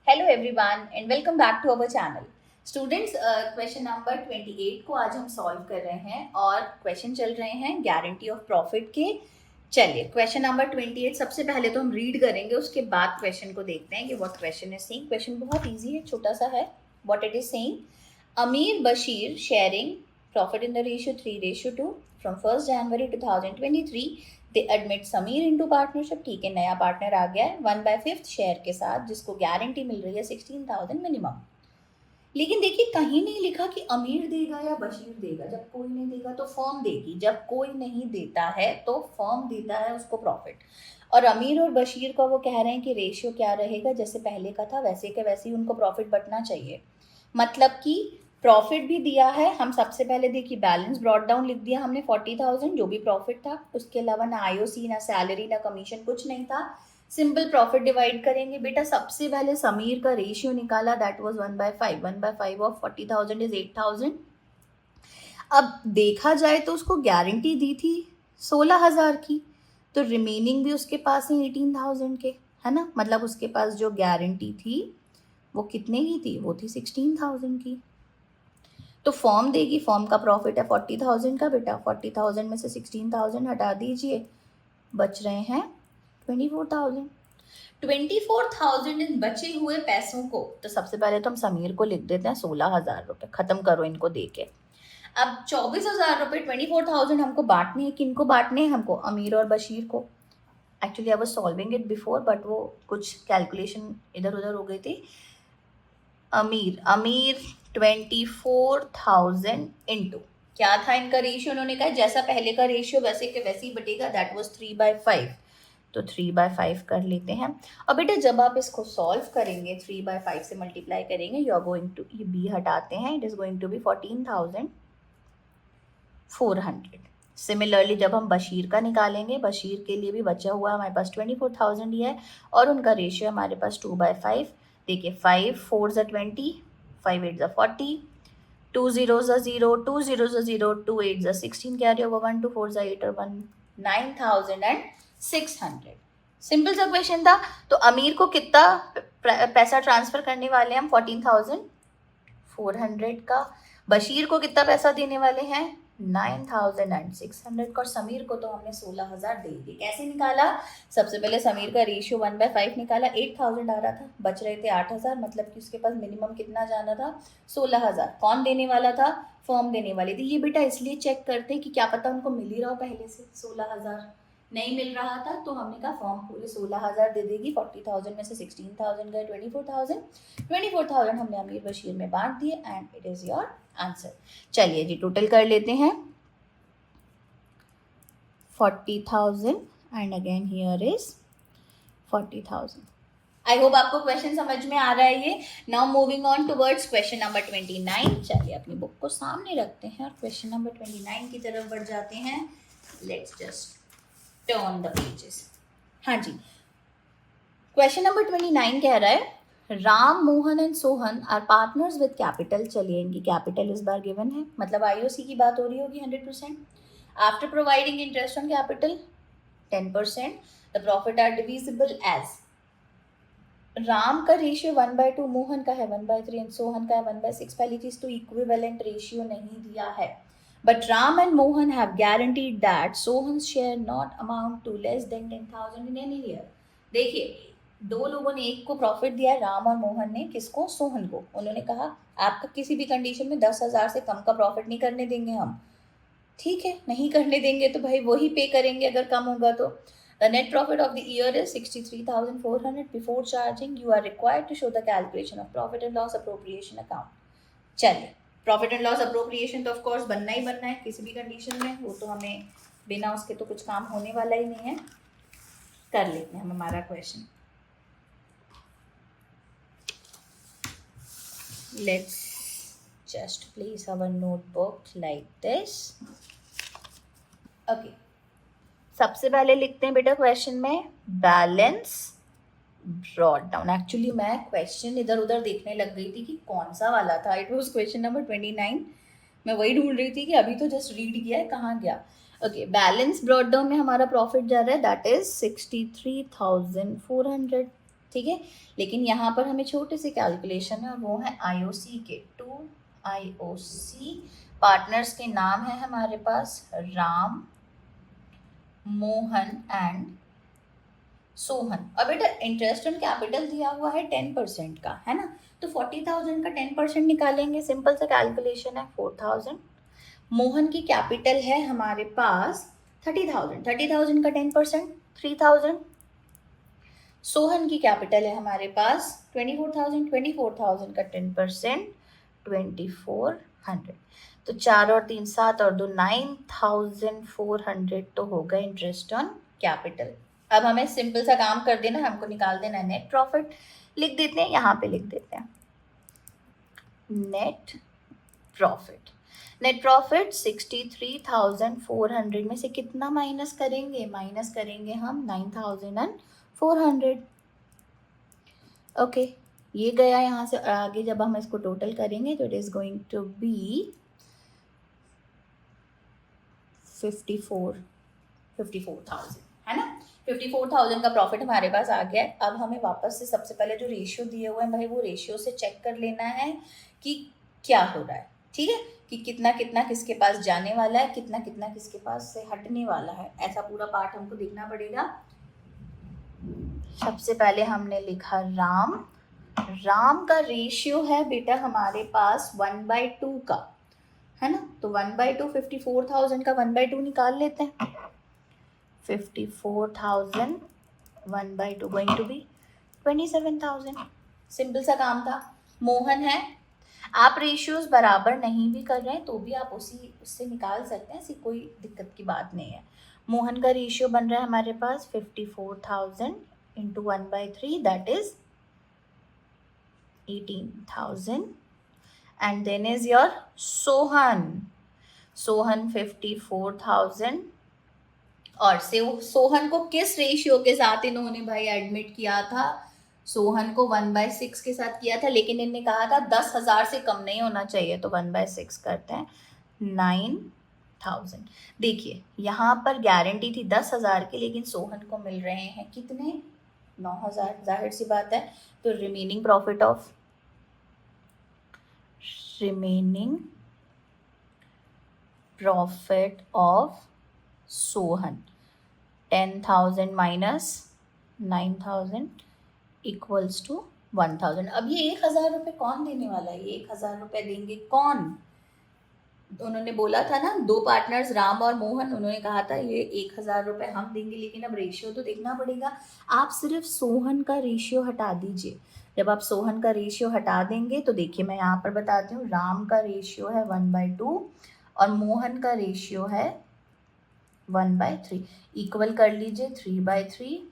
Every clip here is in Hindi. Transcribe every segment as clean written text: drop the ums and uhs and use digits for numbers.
Hello everyone and welcome back to our channel. Students, question number 28 को आज हम सॉल्व कर रहे हैं और क्वेश्चन चल रहे हैं गारंटी ऑफ प्रॉफिट के। चलिए क्वेश्चन नंबर 28 सबसे पहले तो हम रीड करेंगे, उसके बाद क्वेश्चन को देखते हैं कि what question is saying. Question बहुत इजी है, छोटा सा है। व्हाट इट इज सेइंग, अमीर Bashir sharing profit in the ratio 3:2 from 1 January 2023 they admit Sameer into partnership. ठीक है, नया पार्टनर आ गया है 1/5 शेयर के साथ, जिसको गारंटी मिल रही है 16,000 मिनिमम। लेकिन देखिए कहीं नहीं लिखा कि अमीर देगा या बशीर देगा। जब कोई नहीं देगा तो फर्म देगी, जब कोई नहीं देता है तो फर्म देता है उसको प्रॉफिट। और अमीर और बशीर का वो कह रहे हैं कि रेशियो क्या रहेगा, जैसे पहले का था वैसे के वैसे ही उनको प्रॉफिट बटना चाहिए। मतलब कि प्रॉफिट भी दिया है। हम सबसे पहले देखिए बैलेंस ब्रॉट डाउन लिख दिया हमने 40,000 जो भी प्रॉफिट था। उसके अलावा ना आईओसी ना सैलरी ना कमीशन कुछ नहीं था। सिंपल प्रॉफिट डिवाइड करेंगे। बेटा सबसे पहले समीर का रेशियो निकाला, दैट वाज 1/5। 1/5 of 40,000 is 8,000। अब देखा जाए तो उसको गारंटी दी थी 16,000 की, तो रिमेनिंग भी उसके पास है 18,000 के, है ना। मतलब उसके पास जो गारंटी थी वो कितने की थी, वो थी 16,000 की। तो फॉर्म देगी, फॉर्म का प्रॉफिट है 40,000 का। बेटा 40,000 में से 16,000 हटा दीजिए, बच रहे हैं 24,000। 24,000 इन बचे हुए पैसों को, तो सबसे पहले तो हम समीर को लिख देते हैं 16,000 रुपये। खत्म करो इनको दे के। अब 24,000 रुपये 24,000 हमको बांटने हैं। किनको बांटने हैं हमको, अमीर और बशीर को। Actually I was solving it before, but वो कुछ कैलकुलेशन इधर उधर हो गई थी। अमीर अमीर 24,000 इंटू क्या था इनका रेशियो, उन्होंने कहा जैसा पहले का रेशियो वैसे के वैसे ही बटेगा, दैट वाज 3/5। तो 3/5 कर लेते हैं। और बेटा जब आप इसको सॉल्व करेंगे 3/5 से मल्टीप्लाई करेंगे, यू आर गोइंग टू, ये बी हटाते हैं, it is going to be 14,400। Similarly जब हम बशीर का निकालेंगे, बशीर के लिए भी बचा हुआ हमारे पास 24,000 ही है और उनका रेशियो हमारे पास 2/5। देखिए 5 4 ज़ा 20, 5 8 ज़ा 40, 2 0 ज़ा 0, 2 0 ज़ा 0, 2 8 ज़ा 16, कैरी ओवर 1 2 4 ज़ा 8 और 1 9,600। सिंपल सा क्वेश्चन था। तो अमीर को कितना पैसा ट्रांसफर करने वाले हैं हम, 14,400 का। बशीर को कितना पैसा देने वाले हैं, 9,600 का। और समीर को तो हमने 16,000 दे दिए। कैसे निकाला, सबसे पहले समीर का रेशियो 1/5 निकाला। 8,000 आ रहा था, बच रहे थे 8,000, मतलब कि उसके पास मिनिमम कितना जाना था, 16,000। कौन देने वाला था, फॉर्म देने वाली थी। ये बेटा इसलिए चेक करते कि क्या पता उनको मिल ही रहा हो पहले से 16,000। नहीं मिल रहा था तो हमने कहा फॉर्म पूरे 16,000 दे देगी। 40,000 में से 16,000 गए, 24,000। 24,000 हमने अमीर बशीर में बांट दिए and it is your answer. चलिए जी टोटल कर लेते हैं। 40,000 and again here is 40,000। I hope आपको क्वेश्चन समझ में आ रहा है ये। Now moving on towards question number 29। चलिए अपनी बुक को सामने रखते हैं और क्वेश्चन नंबर 29 की तरफ बढ़ जाते हैं। Let's just turn the pages. हाँ जी, क्वेश्चन नंबर 29 कह रहा है Ram Mohan and Sohan are partners with capital. चलिए इनकी कैपिटल इस बार गिवन है, मतलब आईओसी की बात हो रही होगी 100%। After providing interest on capital 10%, the profit are divisible as. Ram का रेशियो 1/2, मोहन का है 1/3 एंड सोहन का है 1/6। पहली चीज तो इक्विवेलेंट रेशियो नहीं दिया है, but Ram and Mohan have guaranteed that Sohan's share not amount to less than 10,000 in any year। देखिए दो लोगों ने एक को प्रॉफिट दिया है, राम और मोहन ने। किसको, सोहन को। उन्होंने कहा आपका किसी भी कंडीशन में 10,000 से कम का प्रॉफिट नहीं करने देंगे हम। ठीक है, नहीं करने देंगे तो भाई वही पे करेंगे अगर कम होगा तो। The net profit of the year is 63,400. Before charging, you are required to show the calculation of profit and loss appropriation account। चलिए प्रॉफिट एंड लॉस अप्रोप्रिएशन तो ऑफकोर्स बनना ही बनना है किसी भी कंडीशन में, वो तो हमें बिना उसके तो कुछ काम होने वाला ही नहीं है। कर लेते हैं हम हमारा question. Let's just place our notebook like this. Okay, सबसे पहले लिखते हैं बेटा क्वेश्चन में बैलेंस ब्रॉट डाउन। एक्चुअली मैं क्वेश्चन इधर उधर देखने लग गई थी कि कौन सा वाला था। It was question number 29। मैं वही ढूंढ रही थी कि अभी तो जस्ट रीड किया है, कहाँ गया। ओके, बैलेंस ब्रॉट डाउन में हमारा प्रॉफिट जा रहा है, दैट इज 63,400। ठीक है। लेकिन यहाँ पर हमें छोटे से कैलकुलेशन है और वो है आईओसी के। 2 आईओसी पार्टनर्स के नाम है हमारे पास राम, मोहन एंड सोहन। और बेटा इंटरेस्ट ऑन कैपिटल दिया हुआ है 10% का, है ना, तो 40,000 का 10% निकालेंगे, सिंपल सा कैलकुलेशन है, 4,000। मोहन की कैपिटल है हमारे पास 30,000, 30,000 का 10% 3,000। सोहन की कैपिटल है हमारे पास 24,000, 24,000 का 10% 2,400। तो 4 और 3 7 और 2 9,400 तो होगा इंटरेस्ट ऑन कैपिटल। अब हमें सिंपल सा काम कर देना, हमको निकाल देना नेट प्रॉफिट। लिख देते हैं, यहाँ पे लिख देते हैं नेट प्रॉफिट। नेट प्रॉफिट 63,400 में से कितना माइनस करेंगे? माइनस करेंगे हम 9,400। ओके, ये गया यहाँ से। आगे जब हम इसको टोटल करेंगे तो it is going to be 54,000, है ना। 54,000 का प्रॉफिट हमारे पास आ गया। अब हमें वापस से सबसे पहले जो रेशियो दिए हुए हैं भाई, वो रेशियो से चेक कर लेना है कि क्या हो रहा है, ठीक है, कि कितना कितना किसके पास जाने वाला है, कितना कितना किसके पास से हटने वाला है। ऐसा पूरा पार्ट हमको देखना पड़ेगा। सबसे पहले हमने लिखा राम। राम का रेशियो है बेटा हमारे पास 1/2 का, है ना, तो 1/2 54,000 का 1/2 निकाल लेते हैं। 54,000 1/2 गोइंग टू बी 27,000। सिंपल सा काम था। मोहन है, आप रेशियोज बराबर नहीं भी कर रहे हैं तो भी आप उससे निकाल सकते हैं, ऐसी कोई दिक्कत की बात नहीं है। मोहन का रेशियो बन रहा है हमारे पास 54,000 into 1/3 that is 18,000। And then is your Sohan. Sohan 54,000। और सोहन को किस रेशियो के साथ इन्होंने भाई एडमिट किया था? सोहन को 1/6 के साथ किया था, लेकिन इन्होंने कहा था 10,000 से कम नहीं होना चाहिए, तो 1/6 करते हैं 9,000। देखिए यहाँ पर गारंटी थी 10,000 की, लेकिन सोहन को मिल रहे हैं कितने? 9,000। जाहिर सी बात है, तो remaining profit of Sohan 10,000 minus 9,000 equals to 1,000। अब ये 1,000 रुपये कौन देने वाला है? ये 1,000 रुपये देंगे कौन? उन्होंने बोला था ना, 2 पार्टनर्स राम और मोहन, उन्होंने कहा था ये 1,000 रुपये हम देंगे, लेकिन अब रेशियो तो देखना पड़ेगा। आप सिर्फ सोहन का रेशियो हटा दीजिए। जब आप सोहन का रेशियो हटा देंगे तो देखिए मैं यहाँ पर बताती हूँ, राम का रेशियो है 1/2 और मोहन का रेशियो है 1/3। इक्वल कर लीजिए 3/3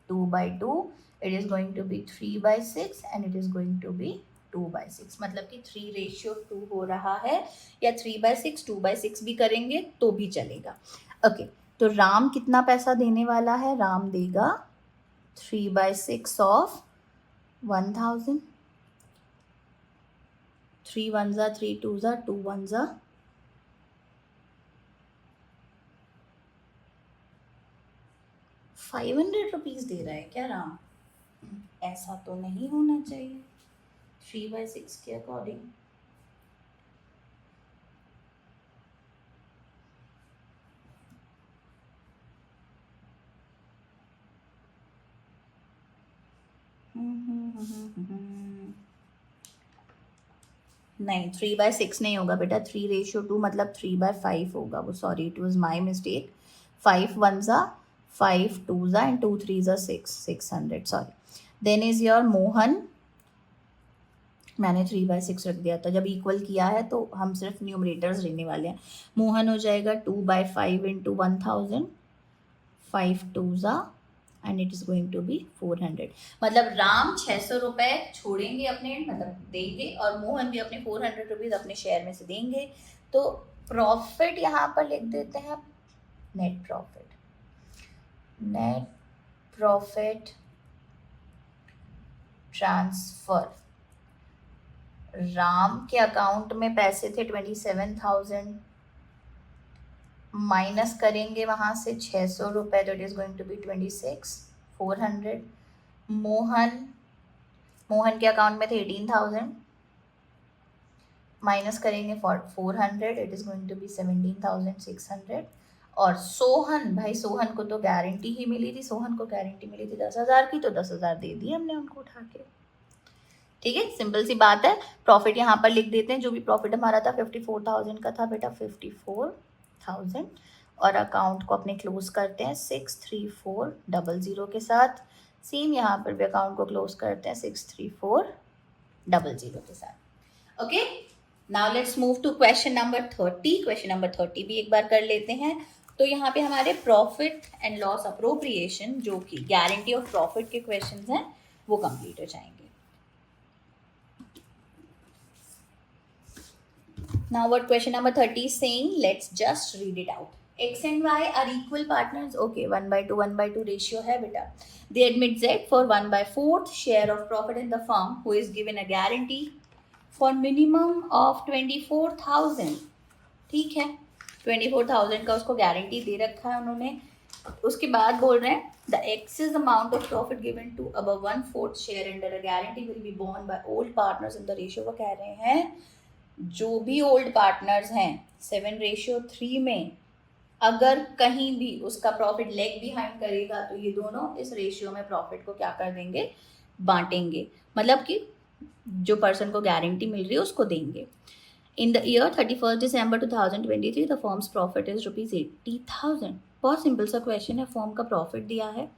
2/2, it is going to be 3/6 and it is going to be 2/6। मतलब कि 3:2 हो रहा है, या 3/6 2/6 भी करेंगे तो भी चलेगा। ओके, तो राम कितना पैसा देने वाला है? राम देगा 3/6 of 1,000। 3 1s 3 2s 2 1s 500 rupees दे रहा है क्या राम? ऐसा तो नहीं होना चाहिए 3/6 के अकॉर्डिंग। नहीं, 3/6 नहीं होगा बेटा, 3:2 मतलब 3/5 होगा वो। Sorry, it was my mistake. 5 1s 5 2s and 2 3s 600। Sorry. Then is your Mohan. मैंने 3/6 रख दिया था, जब इक्वल किया है तो हम सिर्फ न्यूमरेटर्स लेने वाले हैं। मोहन हो जाएगा 2/5 into 1,000, 5 2s and it is going to be 400। मतलब राम 600 रुपए छोड़ेंगे अपने, मतलब देंगे, और मोहन भी अपने 400 रुपीज अपने शेयर में से देंगे। तो प्रॉफिट यहाँ पर लिख देते हैं net profit. Net profit transfer. Ram के अकाउंट में पैसे थे 27,000, माइनस करेंगे वहां से 600 रुपए, तो it is going to be 26,400। Mohan के अकाउंट में थे 18,000, माइनस करेंगे 400, it is going to be 17,600। और सोहन, भाई सोहन को तो गारंटी ही मिली थी, सोहन को गारंटी मिली थी 10,000 की, तो 10,000 दे दी हमने उनको उठा के। ठीक है, सिंपल सी बात है। प्रॉफिट यहाँ पर लिख देते हैं, जो भी प्रॉफिट हमारा था 54,000 का था बेटा, 54,000। और अकाउंट को अपने क्लोज करते हैं 63400 के साथ। सेम यहाँ पर भी अकाउंट को क्लोज करते हैं 63400 के साथ। Okay, now let's move to question number 30। Question number 30 भी एक बार कर लेते हैं। तो यहाँ पे हमारे प्रॉफिट एंड लॉस अप्रोप्रिएशन, जो कि गारंटी ऑफ प्रॉफिट के क्वेश्चंस हैं, वो कंप्लीट हो जाएंगे। Now what question number 30 is saying, let's just read it out. X and Y are equal partners. Okay, 1/2 ratio है बेटा. They admit Z for 1/4 share of profit in the firm, who is given a guarantee for minimum of 24,000. ठीक है, 24,000 का उसको गारंटी दे रखा है उन्होंने। उसके बाद बोल रहे हैं the excess amount of profit given to above 1/4 share under a guarantee will be borne by old partners in the ratio। वो कह रहे हैं जो भी ओल्ड पार्टनर्स हैं 7:3 में, अगर कहीं भी उसका प्रॉफिट लेग बिहाइंड करेगा तो ये दोनों इस रेशियो में प्रॉफिट को क्या कर देंगे, बांटेंगे। मतलब कि जो पर्सन को गारंटी मिल रही है उसको देंगे। In the year 31 December 2023 the firms profit is ₹80,000। बहुत सिंपल सा क्वेश्चन है, फर्म का प्रॉफिट दिया है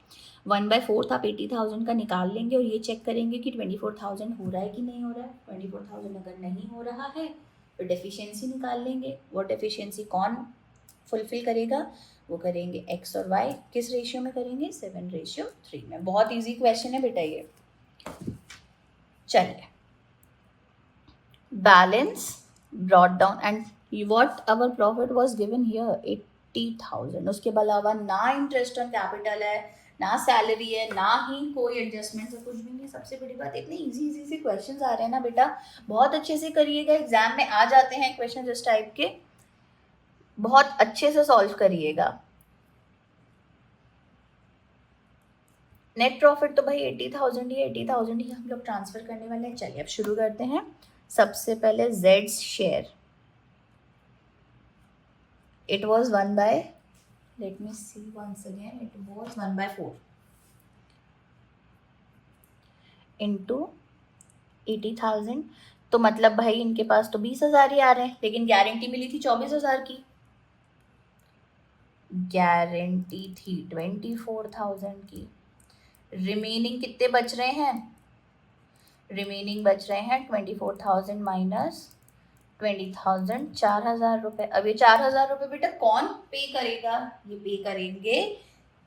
1/4 आप 80,000 का निकाल लेंगे और ये चेक करेंगे कि 24,000 हो रहा है कि नहीं हो रहा है। 24,000 अगर नहीं हो रहा है तो डेफिशिएंसी निकाल लेंगे। वो डेफिशिएंसी कौन फुलफिल करेगा, वो करेंगे एक्स और वाई। किस रेशियो में करेंगे, 7:3 में। बहुत ईजी क्वेश्चन है बेटा ये। चलिए, balance brought down and what our profit was given here 80,000। उसके अलावा ना इंटरेस्ट ऑन कैपिटल है, ना सैलरी है, ना ही कोई एडजस्टमेंट है, कुछ भी नहीं। सबसे बड़ी बात, इतने इजी से क्वेश्चंस आ रहे हैं ना बेटा, बहुत अच्छे से करिएगा। एग्जाम में आ जाते हैं क्वेश्चन इस टाइप के, बहुत अच्छे से सॉल्व करिएगा। नेट प्रॉफिट तो भाई 80,000 ही, 80,000 ही हम लोग ट्रांसफर करने वाले हैं। चलिए अब शुरू करते हैं। सबसे पहले Z's share, it was 1/4 into 80,000। तो मतलब भाई इनके पास तो 20,000 ही आ रहे हैं, लेकिन गारंटी मिली थी 24,000 की, गारंटी थी 24,000 की। रिमेनिंग कितने बच रहे हैं, रिमेनिंग बच रहे हैं 24,000 माइनस 20,000, 4,000 रुपये। अब ये 4,000 रुपये बेटा कौन पे करेगा, ये पे करेंगे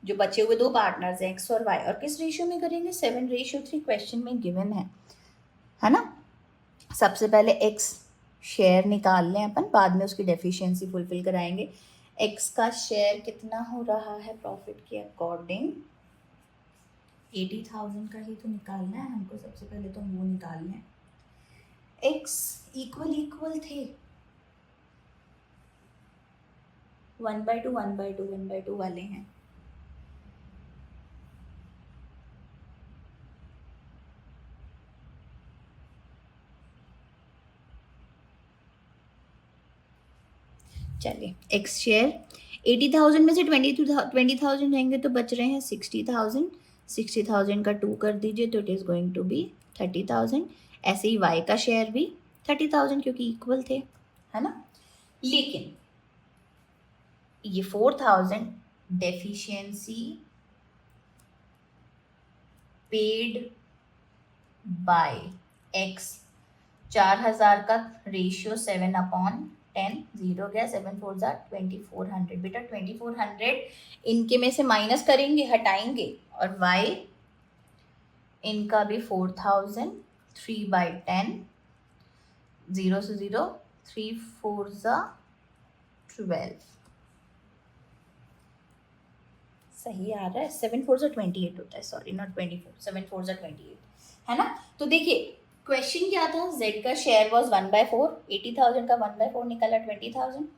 जो बचे हुए दो पार्टनर्स हैं एक्स और वाई। और किस रेशियो में करेंगे, 7:3 क्वेश्चन में गिवन है ना। सबसे पहले एक्स शेयर निकाल लें अपन, बाद में उसकी डेफिशिएंसी फुलफिल कराएंगे। एक्स का शेयर कितना हो रहा है प्रॉफिट के अकॉर्डिंग, 80,000 का ही तो निकालना है हमको। सबसे पहले तो वो निकालना है। एक्स इक्वल थे 1/2 वाले हैं। चलिए, एक्स शेयर 80,000 में से 20,000 जाएंगे तो बच रहे हैं 60,000। 60,000 का 2 कर दीजिए तो it is going to be 30,000। ऐसे ही वाई का शेयर भी 30,000 क्योंकि इक्वल थे, है ना। लेकिन ये 4,000 डेफिशिएंसी पेड बाय एक्स, 4,000 का रेशियो 7/10, 0 गया, 7/4 2400। बेटा 2400 इनके में से माइनस करेंगे, हटाएंगे, और वाई इनका भी 4,000, 3/10, 0 से 0, 3/4 12। सही आ रहा है, 7/4 28 होता है, सॉरी नॉट 24, 7/4 28, है ना। तो देखिए क्वेश्चन क्या था, Z का शेयर वॉज 1/4, 80,000 का 1/4 निकला 20,000।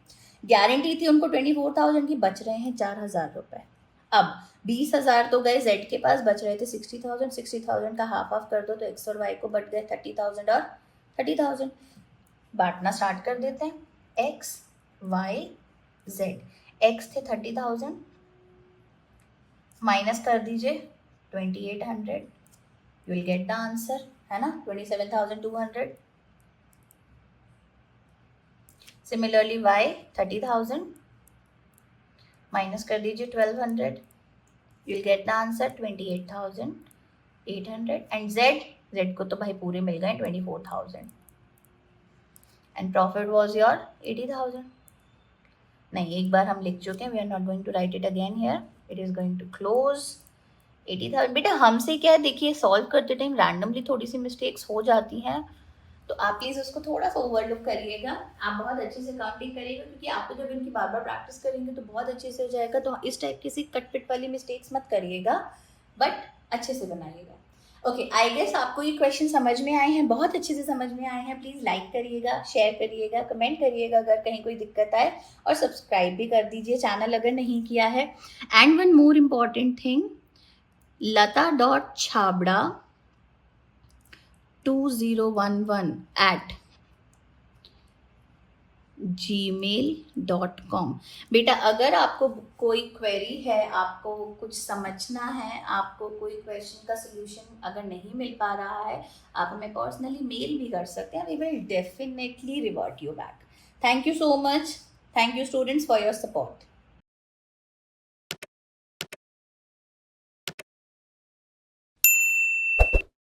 गारंटी थी उनको 24,000 की, बच रहे हैं 4,000 रुपये। अब 20,000 तो गए, जेड के पास बच रहे थे 60,000, 60,000 का हाफ हाफ कर दो तो एक्स और वाई को बच गए 30,000 और 30,000। बांटना स्टार्ट कर देते हैं, एक्स वाई जेड। एक्स थे 30,000, माइनस कर दीजिए 2800, you will get the answer, है ना, 27,200। सिमिलरली वाई 30,000, माइनस कर दीजिए 1200, you will get the answer 28,800। And Z को तो भाई पूरे मिल गए 24,000। And profit was your 80,000। नहीं, एक बार हम लिख चुके हैं, we are not going to write it again here, it is going to close 80,000। बेटा हमसे क्या है, देखिए सॉल्व करते टाइम रैंडमली थोड़ी सी मिस्टेक्स हो जाती हैं, तो आप प्लीज़ उसको थोड़ा सा ओवरलुक करिएगा। आप बहुत अच्छे से काउंटिंग करिएगा, क्योंकि आप तो जब इनकी बार बार प्रैक्टिस करेंगे तो बहुत अच्छे से हो जाएगा। तो इस टाइप की सी कटपिट वाली मिस्टेक्स मत करिएगा, बट अच्छे से बनाइएगा। ओके, आई गेस आपको ये क्वेश्चन समझ में आए हैं, बहुत अच्छे से समझ में आए हैं। प्लीज़ लाइक करिएगा, शेयर करिएगा, कमेंट करिएगा अगर कहीं कोई दिक्कत आए, और सब्सक्राइब भी कर दीजिए चैनल अगर नहीं किया है। And one more important thing, lata.chabda2011@gmail.com। बेटा अगर आपको कोई क्वेरी है, आपको कुछ समझना है, आपको कोई क्वेश्चन का सोल्यूशन अगर नहीं मिल पा रहा है, आप हमें पर्सनली मेल भी कर सकते हैं, we will definitely revert you back. Thank you so much, thank you students for your support.